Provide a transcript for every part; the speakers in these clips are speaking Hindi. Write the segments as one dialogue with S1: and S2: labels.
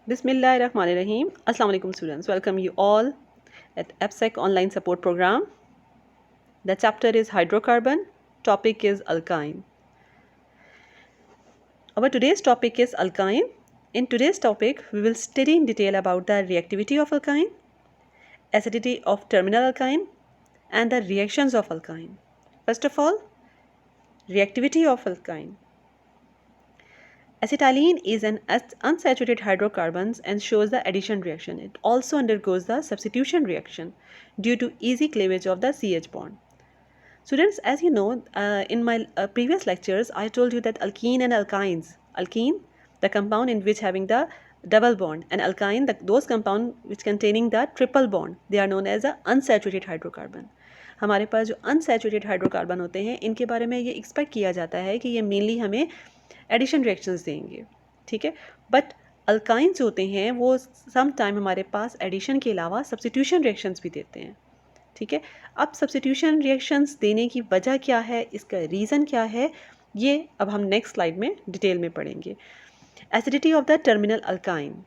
S1: Bismillahirrahmanirrahim. Assalamu alaikum students. Welcome you all at AppSec online support program. The chapter is hydrocarbon. Topic is alkyne. Our today's topic is alkyne. In today's topic, we will study in detail about the reactivity of alkyne, acidity of terminal alkyne, and the reactions of alkyne. First of all, reactivity of alkyne. Acetylene is an unsaturated hydrocarbon and shows the addition reaction. It also undergoes the substitution reaction due to easy cleavage of the CH bond. Students, as you know, in my previous lectures, I told you that alkene and alkynes. Alkene, the compound in which having the double bond, and alkyne, those compound which containing the triple bond, they are known as the unsaturated hydrocarbon. हमारे पास जो अनसैचुरेटेड हाइड्रोकार्बन होते हैं इनके बारे में ये एक्सपेक्ट किया जाता है कि ये मेनली हमें एडिशन रिएक्शंस देंगे, ठीक है. बट अल्काइंस होते हैं वो सम टाइम हमारे पास एडिशन के अलावा सब्स्टिट्यूशन रिएक्शंस भी देते हैं, ठीक है. अब सब्स्टिट्यूशन रिएक्शंस देने की वजह क्या है, इसका रीज़न क्या है, ये अब हम नेक्स्ट स्लाइड में डिटेल में पढ़ेंगे. Acidity of the terminal alkyne.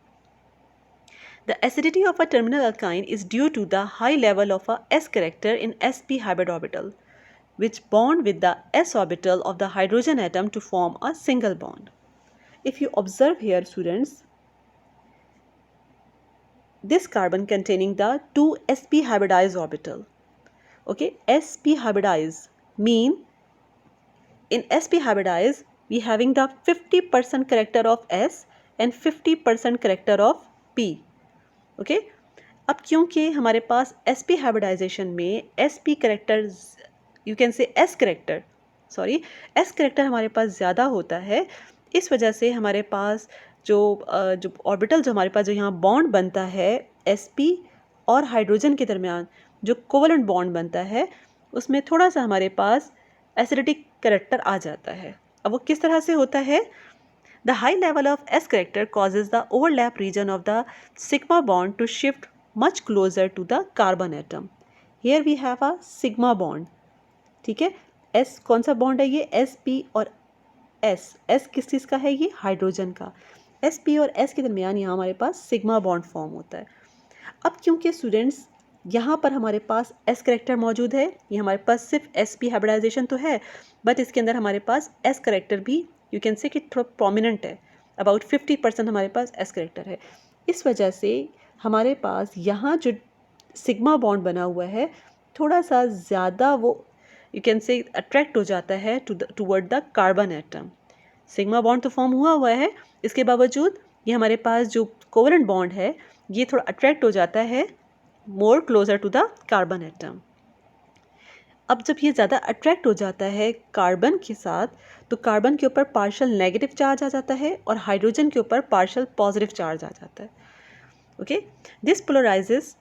S1: The acidity of a terminal alkyne is due to the high level of a S character in sp hybrid orbital, which bond with the s orbital of the hydrogen atom to form a single bond. If you observe here, students, this carbon containing the 2 sp hybridized orbital. Okay, sp hybridized mean in sp hybridized we having the 50% character of s and 50% character of p. Okay अब क्योंकि हमारे पास sp हाइब्रिडाइजेशन में sp करेक्टर, यू कैन से s करेक्टर हमारे पास ज़्यादा होता है, इस वजह से हमारे पास जो ऑर्बिटल जो हमारे पास जो यहाँ बॉन्ड बनता है sp और हाइड्रोजन के दरमियान जो कोवलेंट बॉन्ड बनता है उसमें थोड़ा सा हमारे पास एसिडिक करेक्टर आ जाता है. अब वो किस तरह से होता है? The high level of S character causes the overlap region of the sigma bond to shift much closer to the carbon atom. Here we have a sigma bond. ठीक है, S कौन सा बॉन्ड है ये? sp और s किस चीज़ का है? ये हाइड्रोजन का. sp और s के दरमियान यहाँ हमारे पास सिग्मा बॉन्ड फॉर्म होता है. अब क्योंकि स्टूडेंट्स यहाँ पर हमारे पास S करेक्टर मौजूद है, ये हमारे पास सिर्फ sp हाइब्रिडाइजेशन तो है बट इसके अंदर हमारे पास S करेक्टर भी यू कैन से कि थोड़ा प्रोमिनेंट है, अबाउट 50% हमारे पास S करेक्टर है. इस वजह से हमारे पास यहाँ जो सिग्मा बॉन्ड बना हुआ है थोड़ा सा ज़्यादा वो यू कैन से अट्रैक्ट हो जाता है toward the carbon atom. Sigma bond तो फॉर्म हुआ है, इसके बावजूद ये हमारे पास जो कोवलेंट बॉन्ड है ये थोड़ा अट्रैक्ट हो जाता है more closer to the carbon atom. अब जब ये ज़्यादा अट्रैक्ट हो जाता है कार्बन के साथ तो कार्बन के ऊपर पार्शियल नेगेटिव चार्ज आ जाता है और हाइड्रोजन के ऊपर पार्शियल पॉजिटिव चार्ज आ जाता है. Okay, this polarises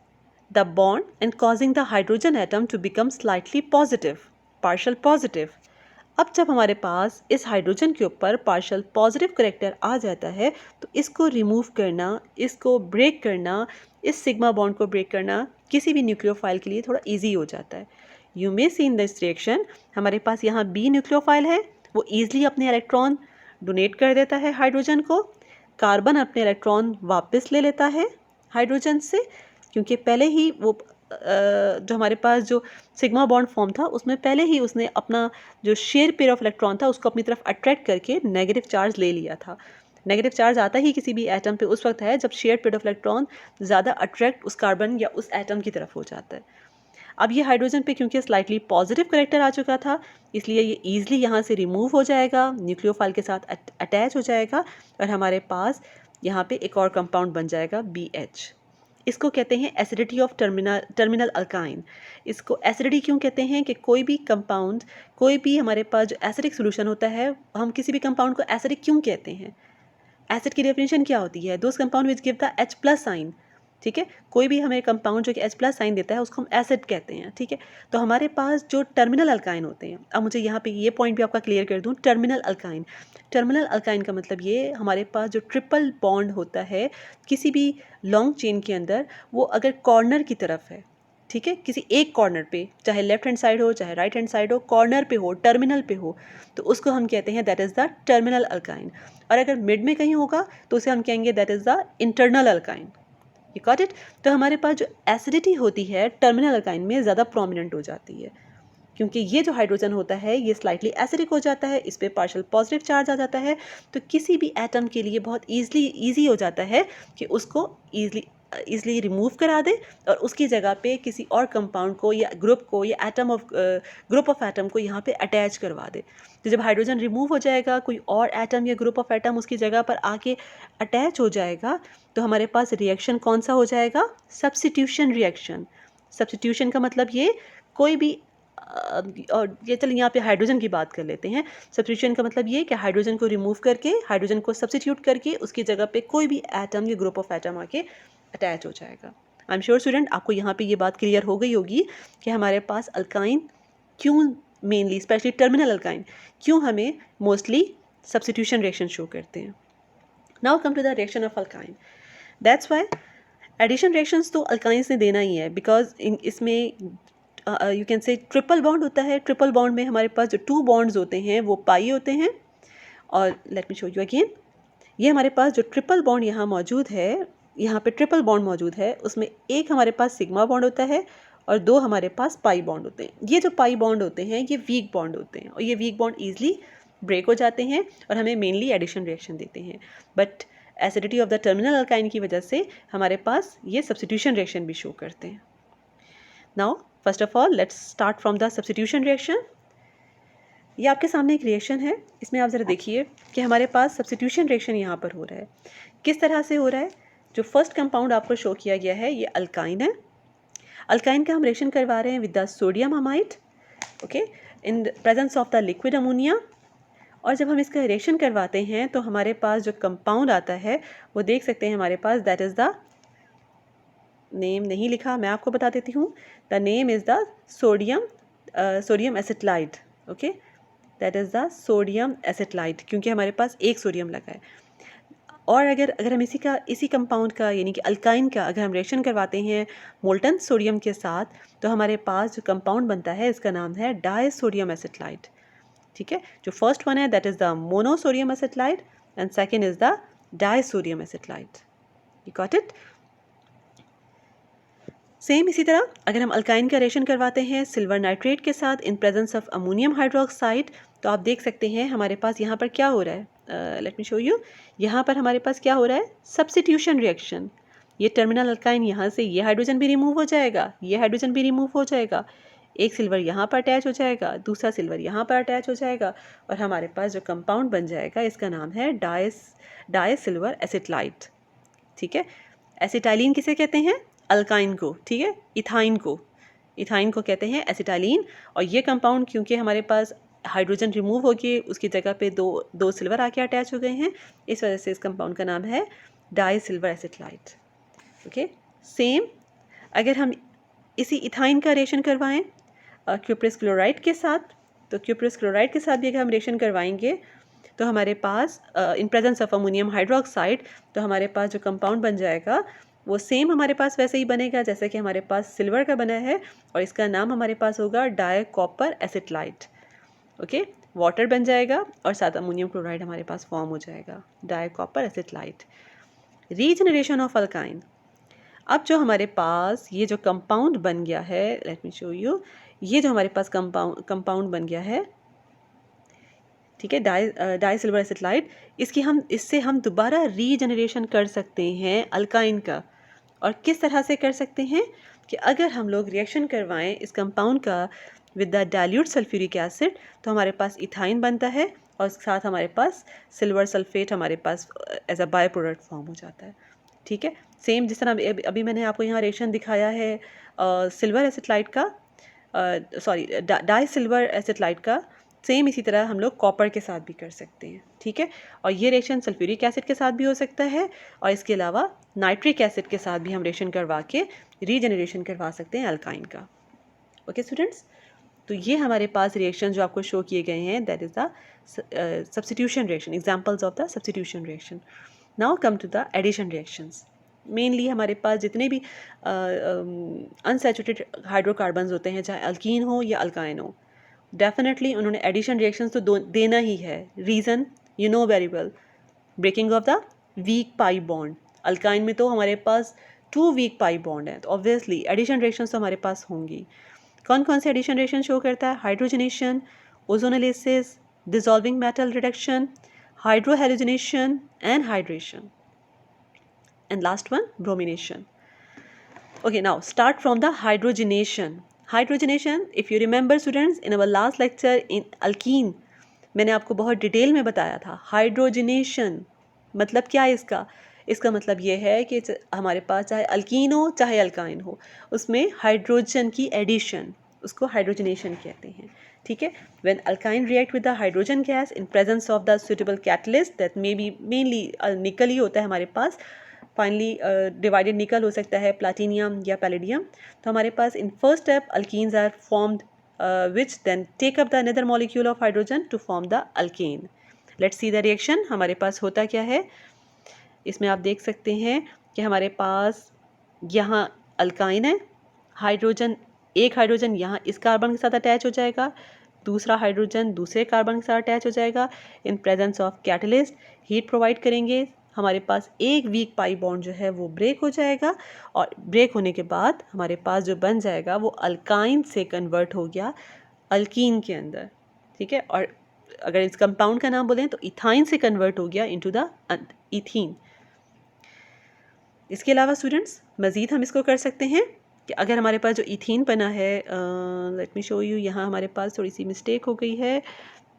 S1: the bond and causing the hydrogen atom to become slightly positive, partial positive. अब जब हमारे पास इस हाइड्रोजन के ऊपर पार्शियल पॉजिटिव करेक्टर आ जाता है तो इसको रिमूव करना, इसको ब्रेक करना, इस सिग्मा बॉन्ड को ब्रेक करना किसी भी न्यूक्लियोफाइल के लिए थोड़ा ईजी हो जाता है. You may see in this reaction हमारे पास यहाँ बी न्यूक्लियोफाइल है, वो ईजिली अपने इलेक्ट्रॉन डोनेट कर देता है हाइड्रोजन को. कार्बन अपने इलेक्ट्रॉन वापस ले लेता है हाइड्रोजन से, क्योंकि पहले ही वो जो हमारे पास जो सिग्मा बॉन्ड फॉर्म था उसमें पहले ही उसने अपना जो शेयर पेयर ऑफ इलेक्ट्रॉन था उसको अपनी तरफ अट्रैक्ट करके नेगेटिव चार्ज ले लिया था. नेगेटिव चार्ज आता ही किसी भी एटम पे उस वक्त है जब शेयर पेयर ऑफ इलेक्ट्रॉन ज़्यादा अट्रैक्ट उस कार्बन या उस एटम की तरफ हो जाता है. अब ये हाइड्रोजन पे क्योंकि स्लाइटली पॉजिटिव करेक्टर आ चुका था इसलिए ये ईजिली यहाँ से रिमूव हो जाएगा, न्यूक्लियोफाइल के साथ अटैच हो जाएगा और हमारे पास यहाँ पे एक और कंपाउंड बन जाएगा BH. इसको कहते हैं एसिडिटी ऑफ टर्मिनल अल्काइन. इसको एसिडिटी क्यों कहते हैं कि कोई भी कंपाउंड, कोई भी हमारे पास जो एसिडिक सोल्यूशन होता है, हम किसी भी कंपाउंड को एसिडिक क्यों कहते हैं? एसिड की डेफिनेशन क्या होती है? Those compound which give the H+ sign. ठीक है, कोई भी हमें कंपाउंड जो कि H+ साइन देता है उसको हम एसिड कहते हैं. ठीक है, तो हमारे पास जो टर्मिनल अल्काइन होते हैं, अब मुझे यहाँ पे ये पॉइंट भी आपका क्लियर कर दूँ. टर्मिनल अल्काइन का मतलब ये हमारे पास जो ट्रिपल बॉन्ड होता है किसी भी लॉन्ग चेन के अंदर, वो अगर कॉर्नर की तरफ है, ठीक है, किसी एक कॉर्नर पे, चाहे लेफ्ट हैंड साइड हो चाहे राइट हैंड साइड हो, कॉर्नर पे हो, टर्मिनल पे हो, तो उसको हम कहते हैं that is the terminal alkyne. और अगर मिड में कहीं होगा तो उसे हम कहेंगे that is the internal alkyne. You got it. तो हमारे पास जो एसिडिटी होती है टर्मिनल अल्काइन में ज़्यादा प्रोमिनेंट हो जाती है, क्योंकि ये जो हाइड्रोजन होता है ये स्लाइटली एसिडिक हो जाता है, इस पर पार्शियल पॉजिटिव चार्ज आ जाता है, तो किसी भी एटम के लिए बहुत ईजी हो जाता है कि उसको ईजिली रिमूव करा दे और उसकी जगह पे किसी और कंपाउंड को या ग्रुप को या ग्रुप ऑफ एटम को यहाँ पे अटैच करवा दे। तो जब हाइड्रोजन रिमूव हो जाएगा, कोई और एटम या ग्रुप ऑफ एटम उसकी जगह पर आके अटैच हो जाएगा, तो हमारे पास रिएक्शन कौन सा हो जाएगा? Substitution reaction. सब्स्टिट्यूशन का मतलब ये कोई भी और ये चलिए यहाँ पे हाइड्रोजन की बात कर लेते हैं। सब्स्टिट्यूशन का मतलब ये कि हाइड्रोजन को रिमूव करके, हाइड्रोजन को सब्स्टिट्यूट करके उसकी जगह पे कोई भी एटम या ग्रुप ऑफ एटम आके अटैच हो जाएगा। आई एम श्योर स्टूडेंट आपको यहाँ पे ये बात क्लियर हो गई होगी कि हमारे पास अल्काइन क्यों, मेनली स्पेशली टर्मिनल अल्काइन क्यों हमें मोस्टली सब्स्टिट्यूशन रिएक्शन शो करते हैं। Now come to the reaction of alkyne. That's why addition reactions तो अल्काइंस ने देना ही है, बिकॉज इसमें यू कैन से ट्रिपल बॉन्ड होता है। ट्रिपल बॉन्ड में हमारे पास जो 2 बॉन्ड्स होते हैं वो पाई होते हैं। और late me show you again, ये हमारे पास जो ट्रिपल बॉन्ड यहाँ मौजूद है, यहाँ पे ट्रिपल बॉन्ड मौजूद है, उसमें एक हमारे पास सिग्मा बॉन्ड होता है और 2 हमारे पास पाई बॉन्ड होते हैं। ये जो पाई बॉन्ड होते हैं ये वीक बॉन्ड होते हैं और ये वीक बॉन्ड ईजिली ब्रेक हो जाते हैं और हमें मेनली एडिशन रिएक्शन देते हैं। But acidity of the terminal alkyne की वजह से हमारे पास ये सब्स्टिट्यूशन रिएक्शन भी शो करते हैं। Now first of all let's start from the substitution reaction. ये आपके सामने एक रिएक्शन है, इसमें आप ज़रा देखिए कि हमारे पास सब्स्टिट्यूशन रिएक्शन यहाँ पर हो रहा है। किस तरह से हो रहा है? जो फर्स्ट कंपाउंड आपको शो किया गया है ये अल्काइन है। अल्काइन का हम रिएक्शन करवा रहे हैं with the sodium amide, okay, in presence of the liquid ammonia. और जब हम इसका रिएक्शन करवाते हैं तो हमारे पास जो कंपाउंड आता है वो देख सकते हैं हमारे पास, दैट इज़ द नेम नहीं लिखा, मैं आपको बता देती हूँ। The name is the sodium acetylide, okay, that is the sodium acetylide, क्योंकि हमारे पास एक सोडियम लगा है। और अगर हम इसी कंपाउंड का यानी कि अल्काइन का अगर हम रिएक्शन करवाते हैं मोल्टन सोडियम के साथ, तो हमारे पास जो कंपाउंड बनता है इसका नाम है डायसोडियम एसिटलाइड। ठीक है, जो फर्स्ट वन है that is the monosodium acetylide and second is the disodium acetylide. You got it. Same इसी तरह अगर हम अल्काइन का रिएक्शन करवाते हैं सिल्वर नाइट्रेट के साथ इन प्रेजेंस ऑफ अमोनियम हाइड्रोक्साइड, तो आप देख सकते हैं हमारे पास यहाँ पर क्या हो रहा है। Late me show you. यहाँ पर हमारे पास क्या हो रहा है? Substitution reaction. ये टर्मिनल अल्काइन यहाँ से ये हाइड्रोजन भी रिमूव हो जाएगा, ये हाइड्रोजन भी रिमूव हो जाएगा, एक सिल्वर यहाँ पर अटैच हो जाएगा, दूसरा सिल्वर यहाँ पर अटैच हो जाएगा और हमारे पास जो कंपाउंड बन जाएगा इसका नाम है डाई सिल्वर एसिटलाइड। ठीक है, एसिटाइलिन किसे कहते हैं? अल्काइन को। ठीक है, इथाइन को कहते हैं एसिटाइलिन। और ये कंपाउंड क्योंकि हमारे पास हाइड्रोजन रिमूव हो गए उसकी जगह पे दो सिल्वर आके अटैच हो गए हैं, इस वजह से इस कंपाउंड का नाम है डाई सिल्वर एसिटलाइड। ओके, सेम अगर हम इसी इथाइन का रिएक्शन करवाएं क्यूप्रस क्लोराइड के साथ, तो क्यूप्रस क्लोराइड के साथ भी अगर हम रिएक्शन करवाएंगे तो हमारे पास in presence of ammonium hydroxide, तो हमारे पास जो कंपाउंड बन जाएगा वो सेम हमारे पास वैसे ही बनेगा जैसे कि हमारे पास सिल्वर का बना है और इसका नाम हमारे पास होगा डाई कॉपर एसिटलाइड। ओके, वाटर बन जाएगा और साथ अमोनियम क्लोराइड हमारे पास फॉर्म हो जाएगा, di copper acetylide. Regeneration of alkyne. अब जो हमारे पास ये जो कंपाउंड बन गया है, लेट मी शो यू, ये जो हमारे पास कंपाउंड बन गया है, ठीक है, डाई सिल्वर एसिटलाइड, इससे हम दोबारा रीजनरेशन कर सकते हैं अल्काइन का। और किस तरह से कर सकते हैं कि अगर हम लोग रिएक्शन करवाएं इस कंपाउंड का with the dilute sulphuric acid, तो हमारे पास इथाइन बनता है और साथ हमारे पास सिल्वर सल्फेट हमारे पास as a by product form हो जाता है। ठीक है, सेम जिस तरह अभी मैंने आपको यहाँ रिएक्शन दिखाया है सिल्वर एसिटलाइड का, सॉरी डाई सिल्वर एसिटलाइड का, सेम इसी तरह हम लोग कॉपर के साथ भी कर सकते हैं। ठीक है, और ये रिएक्शन सल्फ्यूरिक एसिड के साथ भी हो सकता है और इसके अलावा नाइट्रिक एसिड के साथ भी हम रिएक्शन करवा के रीजनरेशन करवा सकते हैं अल्काइन का। ओके स्टूडेंट्स, तो ये हमारे पास रिएक्शन जो आपको शो किए गए हैं that is the substitution reaction, examples of the substitution reaction. Now come to the addition reactions. Mainly हमारे पास जितने भी अनसैचुरेटेड हाइड्रोकार्बन्स होते हैं, चाहे अल्कीन हो या अल्काइन हो, डेफिनेटली उन्होंने एडिशन रिएक्शंस तो देना ही है. Reason you know very well, breaking of the weak pi bond. Alkyne में तो हमारे पास 2 वीक पाई बॉन्ड है, तो ऑब्वियसली एडिशन रिएक्शंस तो हमारे पास होंगी. कौन कौन से एडिशन रिएक्शन शो करता है? Hydrogenation, ozonolysis, dissolving metal reduction, hydrohalogenation and hydration. And last one, bromination. Okay, now start from the hydrogenation. Hydrogenation, if you remember students, in our last lecture in alkene, मैंने आपको बहुत डिटेल में बताया था. हाइड्रोजनेशन मतलब क्या है इसका? इसका मतलब ये है कि हमारे पास चाहे अल्कीन हो चाहे अल्काइन हो, उसमें हाइड्रोजन की एडिशन, उसको हाइड्रोजनेशन कहते हैं. ठीक है. When alkyne react with the hydrogen gas in presence of the suitable catalyst, that may be mainly निकल ही होता है हमारे पास. फाइनली डिवाइडेड निकल हो सकता है, प्लाटिनियम या पैलेडियम. तो हमारे पास in first step alkenes are formed which then take up the another molecule of hydrogen to form the alkane. Let's see the reaction. हमारे पास होता क्या है, इसमें आप देख सकते हैं कि हमारे पास यहाँ अल्काइन है, हाइड्रोजन, एक हाइड्रोजन यहाँ इस कार्बन के साथ अटैच हो जाएगा, दूसरा हाइड्रोजन दूसरे कार्बन के साथ अटैच हो जाएगा. इन presence of catalyst heat provide करेंगे, हमारे पास एक वीक पाई बॉन्ड जो है वो ब्रेक हो जाएगा, और ब्रेक होने के बाद हमारे पास जो बन जाएगा वो अल्काइन से कन्वर्ट हो गया अल्कीन के अंदर. ठीक है. और अगर इस कंपाउंड का नाम बोलें तो इथाइन से कन्वर्ट हो गया इनटू द इथीन. इसके अलावा स्टूडेंट्स मज़ीद हम इसको कर सकते हैं कि अगर हमारे पास जो इथीन बना है, लेट मी शो यू, यहाँ हमारे पास थोड़ी सी मिस्टेक हो गई है,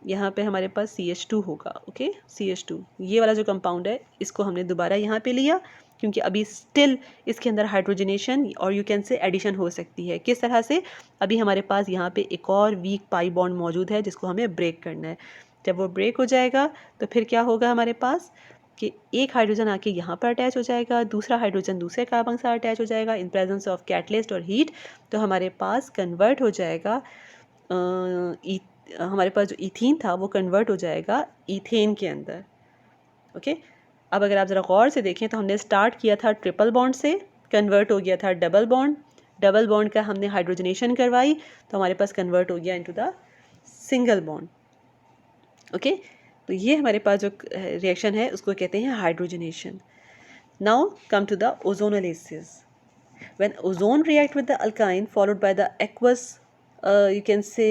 S1: यहाँ पे हमारे पास CH2 होगा. ओके, CH2 ये वाला जो कंपाउंड है इसको हमने दोबारा यहाँ पे लिया, क्योंकि अभी स्टिल इसके अंदर हाइड्रोजनेशन और यू कैन से एडिशन हो सकती है. किस तरह से? अभी हमारे पास यहाँ पे एक और वीक पाई बॉन्ड मौजूद है जिसको हमें ब्रेक करना है. जब वो ब्रेक हो जाएगा तो फिर क्या होगा हमारे पास कि एक हाइड्रोजन आके यहाँ पर अटैच हो जाएगा, दूसरा हाइड्रोजन दूसरे कार्बन के साथ अटैच हो जाएगा इन प्रेजेंस ऑफ कैटलिस्ट और हीट. तो हमारे पास कन्वर्ट हो जाएगा, हमारे पास जो इथीन था वो कन्वर्ट हो जाएगा इथेन के अंदर. ओके. अब अगर आप ज़रा गौर से देखें तो हमने स्टार्ट किया था ट्रिपल बॉन्ड से, कन्वर्ट हो गया था डबल बॉन्ड, डबल बॉन्ड का हमने हाइड्रोजनेशन करवाई तो हमारे पास कन्वर्ट हो गया into the single bond. Okay. तो ये हमारे पास जो रिएक्शन है उसको कहते हैं hydrogenation. Now come to the ozonolysis. When ozone react with the alkyne followed by the aqueous, you can say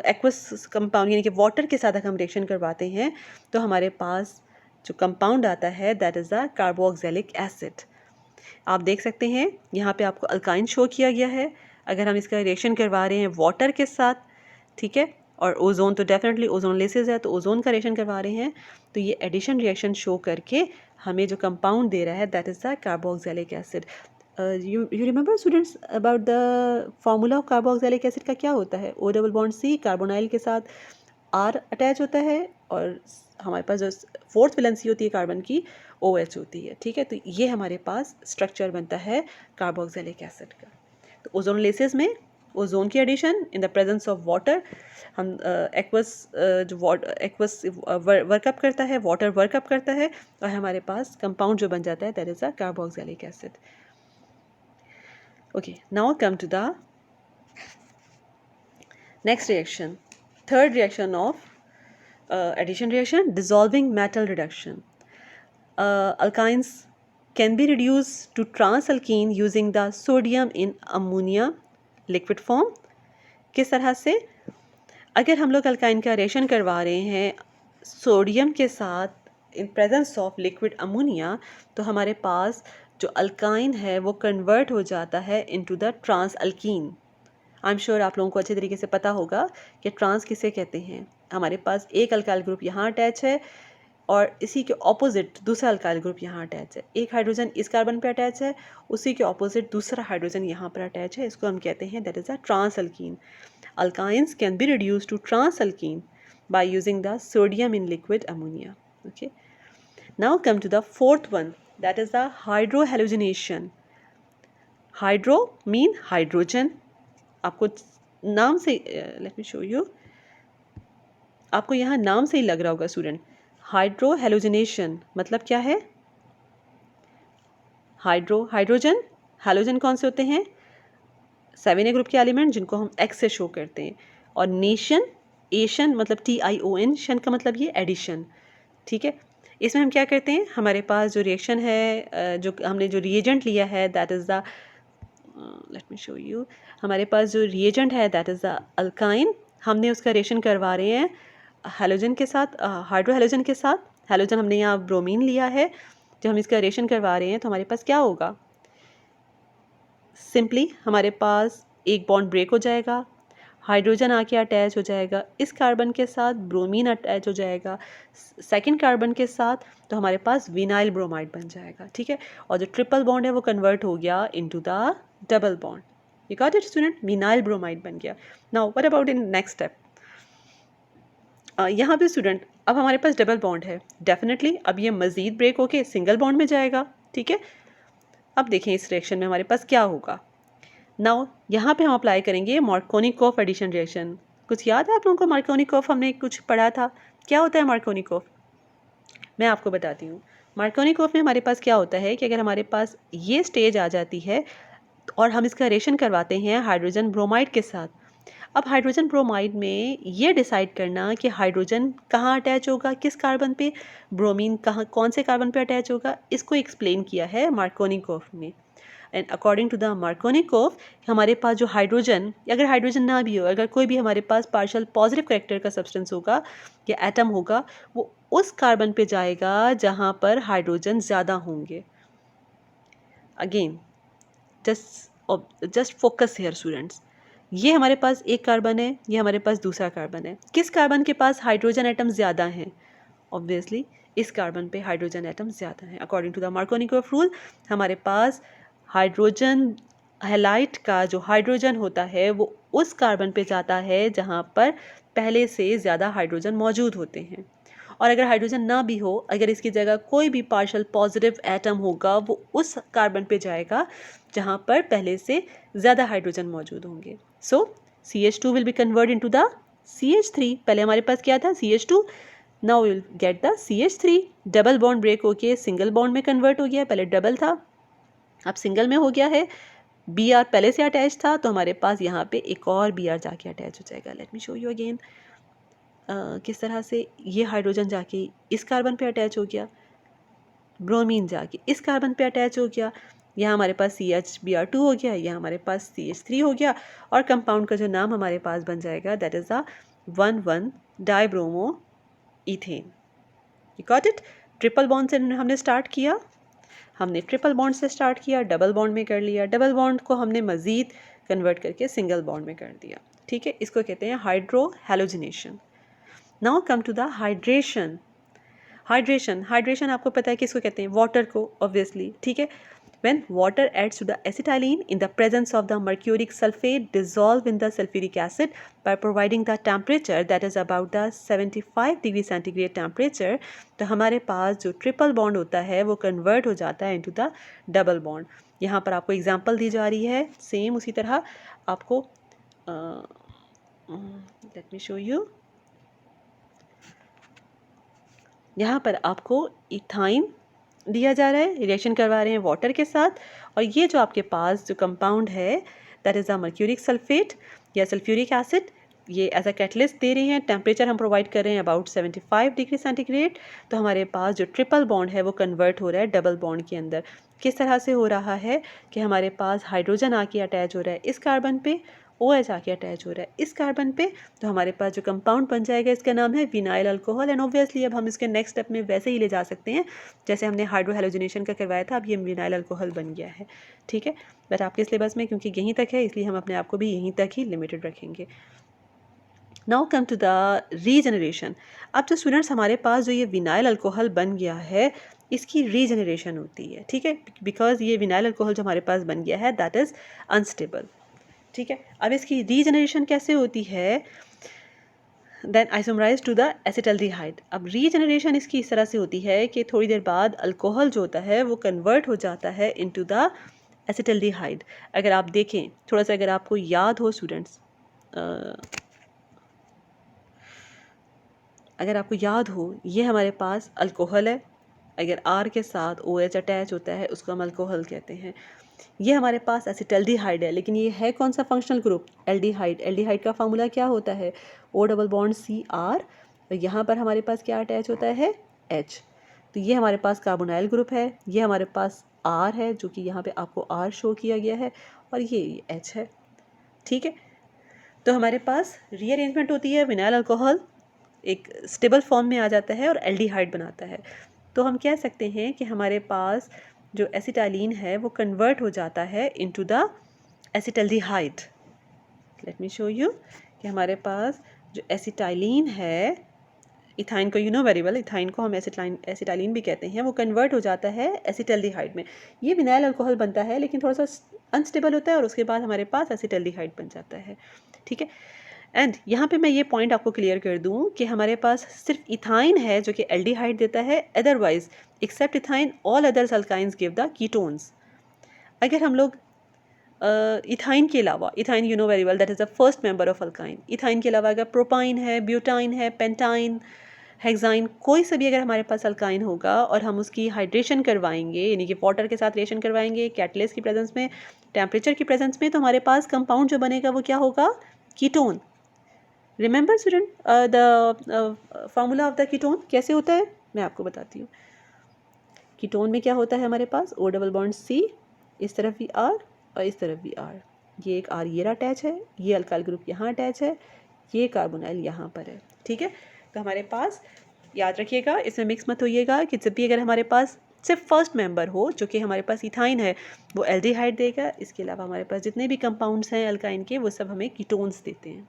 S1: aqueous compound, यानी कि वाटर के साथ हम रिएक्शन करवाते हैं तो हमारे पास जो कंपाउंड आता है that is the carboxylic acid. आप देख सकते हैं यहाँ पे आपको अल्काइन शो किया गया है. अगर हम इसका रिएक्शन करवा रहे हैं वाटर के साथ, ठीक है, और ओजोन तो डेफिनेटली ओजोनोलिसिस है तो ओजोन का रिएक्शन करवा रहे हैं, तो ये एडिशन रिएक्शन शो करके हमें जो कंपाउंड दे रहा है that is the carboxylic acid. You remember students about the formula of carboxylic acid का क्या होता है? O double bond C, carbonyl के साथ R अटैच होता है, और हमारे पास जो फोर्थ वैलेंसी होती है कार्बन की OH होती है. ठीक है. तो ये हमारे पास स्ट्रक्चर बनता है कार्बोक्सिलिक एसिड का. तो ओजोनोलिसिस में ओजोन की addition in the presence of water, हम एक्वस जो एक्वस वर्कअप करता है, वाटर वर्कअप करता है, और हमारे पास कंपाउंड जो बन जाता है that is a carboxylic acid. Okay, now come to the next reaction, third reaction of addition reaction, dissolving metal reduction. Alkynes can be reduced to transalkene using the sodium in ammonia liquid form. किस तरह से? अगर हम लोग अल्काइन का रिएक्शन करवा रहे हैं सोडियम के साथ इन प्रेजेंस ऑफ लिक्विड अमोनिया, तो हमारे पास जो अल्काइन है वो कन्वर्ट हो जाता है into the trans alkene. I am sure आप लोगों को अच्छे तरीके से पता होगा कि ट्रांस किसे कहते हैं. हमारे पास एक अल्काइल ग्रुप यहाँ अटैच है और इसी के ऑपोजिट दूसरा अल्काइल ग्रुप यहाँ अटैच है. एक हाइड्रोजन इस कार्बन पे अटैच है, उसी के ऑपोजिट दूसरा हाइड्रोजन यहाँ पर अटैच है. इसको हम कहते हैं that is a trans alkene. Alkynes can be reduced to transalkene by using the sodium in liquid ammonia. Okay. Now come to the fourth one, that is the hydrohalogenation. Hydro mean hydrogen. आपको नाम से let me show you. आपको यहाँ नाम से ही लग रहा होगा स्टूडेंट. हाइड्रोहेलोजिनेशन मतलब क्या है? हाइड्रोजन, हैलोजन कौन से होते हैं? 7A ग्रुप के एलिमेंट जिनको हम एक्स से शो करते हैं। और नेशन, एशन मतलब TION, शन का मतलब ये एडिशन, ठीक है। इसमें हम क्या करते हैं, हमारे पास जो रिएक्शन है, जो हमने जो रिएजेंट लिया है that is the, late me show you, हमारे पास जो रिएजेंट है दैट इज़ द अल्काइन, हमने उसका रिएक्शन करवा रहे हैं हैलोजन के साथ, हाइड्रो हैलोजन के साथ। हैलोजन हमने यहाँ ब्रोमीन लिया है, जब हम इसका रिएक्शन करवा रहे हैं तो हमारे पास क्या होगा, सिंपली हमारे पास एक बॉन्ड ब्रेक हो जाएगा, हाइड्रोजन आके अटैच हो जाएगा इस कार्बन के साथ, ब्रोमीन अटैच हो जाएगा सेकंड कार्बन के साथ, तो हमारे पास विनाइल ब्रोमाइड बन जाएगा, ठीक है। और जो ट्रिपल बॉन्ड है वो कन्वर्ट हो गया into the double bond. You got it student, vinyl bromide बन गया। Now what about in next step, यहाँ पे स्टूडेंट अब हमारे पास डबल बॉन्ड है, डेफिनेटली अब ये मज़ीद ब्रेक होके सिंगल बॉन्ड में जाएगा, ठीक है। अब देखें इस रिएक्शन में हमारे पास क्या होगा। नाउ यहाँ पे हम अप्लाई करेंगे मार्कोनिकोफ एडिशन रिएक्शन। कुछ याद है आप लोगों को मार्कोनिकोफ, हमने कुछ पढ़ा था, क्या होता है मार्कोनिकोफ? मैं आपको बताती हूँ। मार्कोनिकोफ में हमारे पास क्या होता है कि अगर हमारे पास ये स्टेज आ जाती है और हम इसका रिएक्शन करवाते हैं हाइड्रोजन ब्रोमाइड के साथ। अब हाइड्रोजन ब्रोमाइड में ये डिसाइड करना कि हाइड्रोजन कहाँ अटैच होगा, किस कार्बन पे, ब्रोमीन कहाँ कौन से कार्बन पे अटैच होगा, इसको एक्सप्लेन किया है मार्कोनिकोफ में। And according to the Markovnikov हमारे पास जो हाइड्रोजन, अगर हाइड्रोजन ना भी हो, अगर कोई भी हमारे पास पार्शियल पॉजिटिव कैरेक्टर का सब्सटेंस होगा या एटम होगा, वो उस कार्बन पे जाएगा जहाँ पर हाइड्रोजन ज़्यादा होंगे। Again just focus hair students, ये हमारे पास एक कार्बन है, ये हमारे पास दूसरा कार्बन है, किस कार्बन के पास हाइड्रोजन एटम ज़्यादा हैं? ऑब्वियसली इस कार्बन पे हाइड्रोजन एटम ज़्यादा हैं। According to the Markovnikov rule हमारे पास हाइड्रोजन हैलाइड का जो हाइड्रोजन होता है वो उस कार्बन पे जाता है जहाँ पर पहले से ज़्यादा हाइड्रोजन मौजूद होते हैं। और अगर हाइड्रोजन ना भी हो, अगर इसकी जगह कोई भी पार्शियल पॉजिटिव एटम होगा, वो उस कार्बन पे जाएगा जहाँ पर पहले से ज़्यादा हाइड्रोजन मौजूद होंगे। So CH2 will be convert into the CH3। पहले हमारे पास क्या था, CH2, now will get the CH3। Double bond break होके सिंगल बॉन्ड में कन्वर्ट हो गया, पहले डबल था अब सिंगल में हो गया है। Br पहले से अटैच था तो हमारे पास यहाँ पे एक और Br जाके अटैच हो जाएगा। Late me show you again किस तरह से ये हाइड्रोजन जाके इस कार्बन पे अटैच हो गया, ब्रोमीन जाके इस कार्बन पे अटैच हो गया, यहाँ हमारे पास CHBr2 हो गया, यहाँ हमारे पास CH3 हो गया, और कंपाउंड का जो नाम हमारे पास बन जाएगा that is the 1,1 dibromo ethane. You got it. Triple bond से हमने स्टार्ट किया, हमने ट्रिपल बॉन्ड से स्टार्ट किया, डबल बॉन्ड में कर लिया, डबल बॉन्ड को हमने मज़ीद कन्वर्ट करके सिंगल बॉन्ड में कर दिया, ठीक है। इसको कहते हैं hydrohalogenation. Now come to the hydration. Hydration आपको पता है किसको कहते हैं, वाटर को, ऑब्वियसली, ठीक है। When water adds to the acetylene in the presence of the mercuric sulfate dissolve in the sulfuric acid by providing the temperature that is about the 75 degree centigrade temperature, तो हमारे पास जो ट्रिपल बॉन्ड होता है वो कन्वर्ट हो जाता है इनटू द डबल बॉन्ड। यहाँ पर आपको एग्जांपल दी जा रही है, सेम उसी तरह आपको लेट मी शो यू, यहाँ पर आपको इथाइन दिया जा रहा है, रिएक्शन करवा रहे हैं वाटर के साथ, और ये जो आपके पास जो कंपाउंड है that is a mercuric sulphate या सल्फ्यूरिक एसिड, ये एज अ कैटलिस्ट दे रहे हैं, टेम्परेचर हम प्रोवाइड कर रहे हैं अबाउट 75 डिग्री सेंटीग्रेड, तो हमारे पास जो ट्रिपल बॉन्ड है वो कन्वर्ट हो रहा है डबल बॉन्ड के अंदर। किस तरह से हो रहा है कि हमारे पास हाइड्रोजन आके अटैच हो रहा है इस कार्बन पे, OH आके अटैच हो रहा है इस कार्बन पे, तो हमारे पास जो कंपाउंड बन जाएगा इसका नाम है विनाइल अल्कोहल। एंड ऑब्वियसली अब हम इसके नेक्स्ट स्टेप में वैसे ही ले जा सकते हैं जैसे हमने हाइड्रो हैलोजिनेशन का करवाया था, अब ये विनाइल अल्कोहल बन गया है, ठीक है। बट आपके सिलेबस में क्योंकि यहीं तक है इसलिए हम अपने आप को भी यहीं तक ही लिमिटेड रखेंगे। Now come to the regeneration. अब जो स्टूडेंट्स हमारे पास जो ये विनाइल अल्कोहल बन गया है इसकी रीजनरेशन होती है, ठीक है, बिकॉज ये विनाइल अल्कोहल जो हमारे पास बन गया है दैट इज़ अनस्टेबल, ठीक है। अब इसकी रीजनरेशन कैसे होती है, देन आइसोमराइज टू द एसिटल्डिहाइड। अब रीजनरेशन इसकी इस तरह से होती है कि थोड़ी देर बाद अल्कोहल जो होता है वो कन्वर्ट हो जाता है इनटू द एसिटल्डिहाइड। अगर आप देखें थोड़ा सा, अगर आपको याद हो स्टूडेंट्स, अगर आपको याद हो ये हमारे पास अल्कोहल है, अगर R के साथ OH अटैच होता है उसको हम अल्कोहल कहते हैं। ये हमारे पास एसिटल्डिहाइड है, लेकिन ये है कौन सा फंक्शनल ग्रुप? एल्डिहाइड। एल्डिहाइड का फार्मूला क्या होता है? O डबल बॉन्ड CR, और यहाँ पर हमारे पास क्या अटैच होता है? H। तो ये हमारे पास कार्बोनाइल ग्रुप है, ये हमारे पास R है जो कि यहाँ पे आपको R शो किया गया है, और ये H है। ठीक है, तो हमारे पास रीअरेंजमेंट होती है, विनाइल अल्कोहल एक स्टेबल फॉर्म में आ जाता है और एल्डिहाइड बनाता है। तो हम कह सकते हैं कि हमारे पास जो एसिटाइलिन है वो कन्वर्ट हो जाता है into the acetaldehyde. Late me show you कि हमारे पास जो एसिटाइलिन है, इथाइन को you know very well, ethyne को हम एसिटाइलिन भी कहते हैं, वो कन्वर्ट हो जाता है एसिटल्डिहाइड में। ये विनाइल अल्कोहल बनता है लेकिन थोड़ा सा अनस्टेबल होता है और उसके बाद हमारे पास एसिटल्डिहाइड बन जाता है। ठीक है, एंड यहाँ पे मैं ये पॉइंट आपको क्लियर कर दूँ कि हमारे पास सिर्फ इथाइन है जो कि एल्डिहाइड देता है, otherwise except ethyne all others alkynes give the ketones. अगर हम लोग इथाइन के अलावा, ethyne you know very well that is the first member of alkyne, ethyne के अलावा अगर प्रोपाइन है, ब्यूटाइन है, पेंटाइन, हेक्साइन, कोई सा भी अगर हमारे पास अल्काइन होगा और हम उसकी हाइड्रेशन करवाएंगे, यानी कि वाटर के साथ रिएक्शन करवाएंगे कैटलिस्ट की प्रेजेंस में, टेम्परेचर की प्रेजेंस में, तो हमारे पास कंपाउंड जो बनेगा वो क्या होगा? Ketone. Remember student the formula of the ketone कैसे होता है? मैं आपको बताती हूँ। कीटोन में क्या होता है हमारे पास? O डबल बॉन्ड C, इस तरफ भी R और इस तरफ भी R, ये एक R ये अटैच है, ये अल्काइल ग्रुप यहाँ अटैच है, ये कार्बोनाइल यहाँ पर है। ठीक है, तो हमारे पास याद रखिएगा, इसमें मिक्स मत होइएगा कि जब भी अगर हमारे पास सिर्फ फर्स्ट मेंबर हो जो कि हमारे पास इथाइन है वो एल्डिहाइड देगा, इसके अलावा हमारे पास जितने भी कंपाउंड्स हैं अल्काइन के वो सब हमें कीटोन्स देते हैं।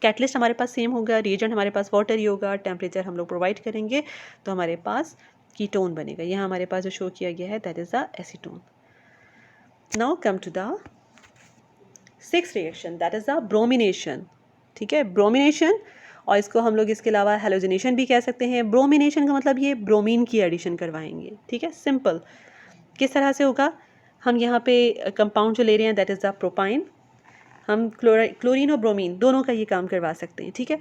S1: कैटलिस्ट हमारे पास सेम होगा, रिएजेंट हमारे पास वाटर ही होगा, टेम्परेचर हम लोग प्रोवाइड करेंगे तो हमारे पास कीटोन बनेगा। यहाँ हमारे पास जो शो किया गया है that is the acetone. Now come to the sixth reaction that is the bromination. ठीक है, ब्रोमिनेशन, और इसको हम लोग इसके अलावा हेलोजिनेशन भी कह सकते हैं। ब्रोमिनेशन का मतलब ये ब्रोमीन की एडिशन करवाएंगे। ठीक है, सिंपल किस तरह से होगा? हम यहाँ पे कंपाउंड जो ले रहे हैं दैट इज़ द प्रोपाइन, हम क्लोरीन और ब्रोमीन दोनों का ये काम करवा सकते हैं। ठीक है,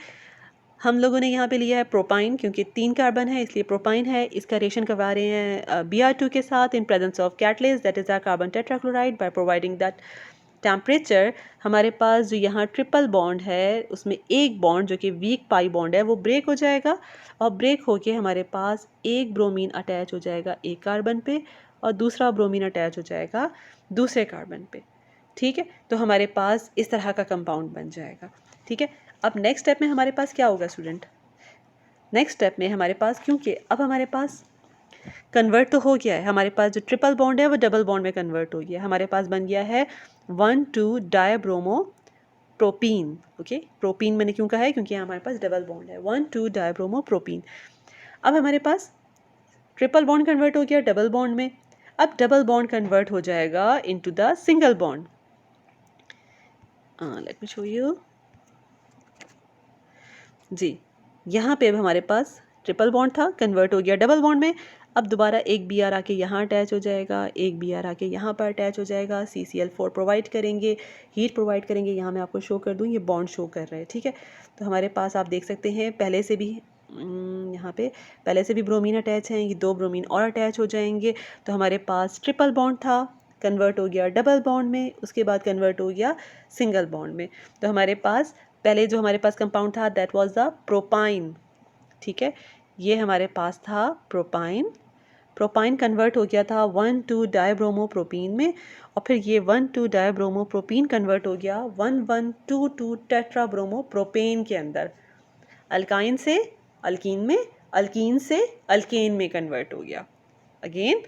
S1: हम लोगों ने यहाँ पे लिया है प्रोपाइन क्योंकि 3 कार्बन है इसलिए प्रोपाइन है। इसका रिएक्शन करवा रहे हैं Br2 के साथ इन presence of catalyst that is the carbon tetrachloride. By providing that temperature हमारे पास जो यहाँ ट्रिपल बॉन्ड है उसमें एक बॉन्ड जो कि वीक पाई बॉन्ड है वो ब्रेक हो जाएगा, और ब्रेक होके हमारे पास एक ब्रोमीन अटैच हो जाएगा एक कार्बन पे और दूसरा ब्रोमीन अटैच हो जाएगा दूसरे कार्बन पे। ठीक है, तो हमारे पास इस तरह का कंपाउंड बन जाएगा। ठीक है, अब नेक्स्ट स्टेप में हमारे पास क्या होगा स्टूडेंट? नेक्स्ट स्टेप में हमारे पास, क्योंकि अब हमारे पास कन्वर्ट तो हो गया है, हमारे पास जो ट्रिपल बॉन्ड है वो डबल बॉन्ड में कन्वर्ट हो गया, हमारे पास बन गया है 1,2 डायब्रोमो प्रोपीन। ओके, प्रोपीन मैंने क्यों कहा है? क्योंकि हमारे पास डबल बॉन्ड है, 1,2 डायब्रोमो प्रोपीन। अब हमारे पास ट्रिपल बॉन्ड कन्वर्ट हो गया डबल बॉन्ड में, अब डबल बॉन्ड कन्वर्ट हो जाएगा into the single bond. Let me show you जी, यहाँ पे अब हमारे पास ट्रिपल बॉन्ड था, कन्वर्ट हो गया डबल बॉन्ड में। अब दोबारा एक Br आके यहाँ अटैच हो जाएगा, एक Br आके यहाँ पर अटैच हो जाएगा, CCl4 प्रोवाइड करेंगे, हीट प्रोवाइड करेंगे। यहाँ मैं आपको शो कर दूँ, ये बॉन्ड शो कर रहे हैं। ठीक है, तो हमारे पास आप देख सकते हैं पहले से भी यहाँ पे पहले से भी ब्रोमीन अटैच हैं, ये 2 ब्रोमीन और अटैच हो जाएंगे। तो हमारे पास ट्रिपल बॉन्ड था, कन्वर्ट हो गया डबल बॉन्ड में, उसके बाद कन्वर्ट हो गया सिंगल बॉन्ड में। तो हमारे पास पहले जो हमारे पास कंपाउंड था दैट वाज द प्रोपाइन। ठीक है, ये हमारे पास था प्रोपाइन, प्रोपाइन कन्वर्ट हो गया था 1,2 डायब्रोमो प्रोपीन में, और फिर ये 1,2 डायब्रोमो प्रोपीन कन्वर्ट हो गया 1,1,2,2 टेट्राब्रोमो प्रोपेन के अंदर। अल्काइन से अल्कीन में, अल्कीन से अल्केन में कन्वर्ट हो गया। अगेन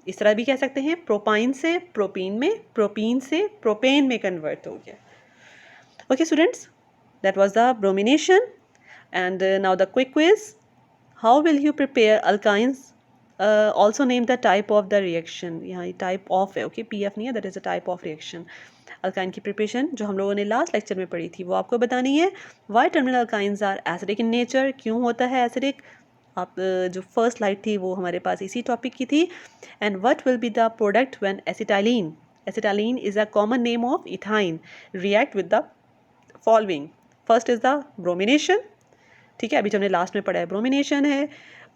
S1: इस तरह भी कह सकते हैं, प्रोपाइन से प्रोपीन में, प्रोपीन से प्रोपेन में कन्वर्ट हो गया। Okay students, that was the bromination. And now the quick quiz. How will you prepare alkynes? Also name the type of the reaction. यहाँ type of है, okay, PF नहीं है, that is a type of reaction. Alkyne की प्रिपरेशन जो हम लोगों ने लास्ट लेक्चर में पढ़ी थी वो आपको बतानी है। Why terminal alkynes are acidic in nature, क्यों होता है एसिडिक? आप जो फर्स्ट स्लाइड थी वो हमारे पास इसी टॉपिक की थी। And what will be the product when acetylene, acetylene is a common name of ethyne, react with the following. First is the bromination. ठीक है, अभी जो हमने लास्ट में पढ़ा है ब्रोमिनेशन है,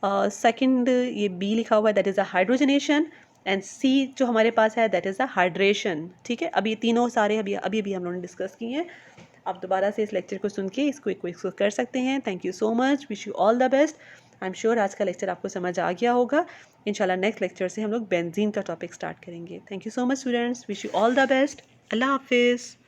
S1: सेकंड ये बी लिखा हुआ है, that is a hydrogenation, and C जो हमारे पास है दैट इज़ अ हाइड्रेशन। ठीक है, अब ये तीनों सारे अभी अभी अभी हम लोगों ने डिस्कस किए हैं। आप दोबारा से इस लेक्चर को सुन के इसको एक कर सकते हैं। Thank you so much, wish you all the best. I am sure आज का लेक्चर आपको समझ आ गया होगा। इंशाल्लाह नेक्स्ट लेक्चर से हम लोग बेंजीन का टॉपिक स्टार्ट करेंगे। Thank you so much students, wish you all the best. अल्लाह हाफिज़।